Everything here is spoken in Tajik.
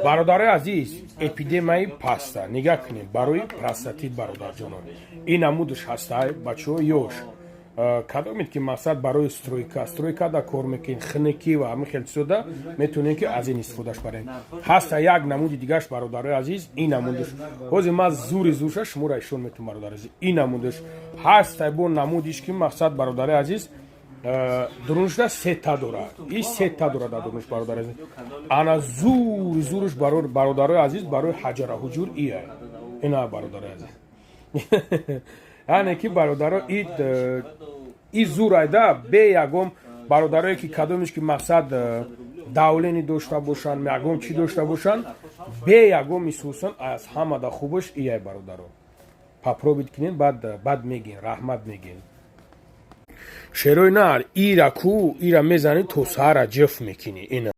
бародари азиз, эпидемияи паста нигоҳ кунед барои простатит бародарҷонон. Ин намудаш ҳастай бачаҳо ёш кадомед ки мақсад барои стройкада кор мекунед хинакӣ ва ҳамин хел чизода метавонед ки аз ин истифодаш баред. Ҳаста як намуди дигааш бародари азиз, ин намудаш ҳозир ман зури шуморо ишон метавонам бародари азиз. Ин намудаш ҳастай бо намудиш ки мақсад бародари азиз дуруншда сета дорад. И сета дорад дурунш бародари азиз. Ана зуриш бародари азиз барои ҳаҷара ҳуҷур ия. Ина бародари азиз. Яъне ки бародаро и зур айда бе ягон бародарое ки кадомиш ки мақсад давлени дошта бошанд, ягон чӣ дошта бошанд, бе ягон мисусан аз ҳамада хубаш ияй бародаро. Попробуйте кинед, баъд мегин, раҳмат мегин. Шерои нар ира ку ира мезани то сара ҷиф мекини ина.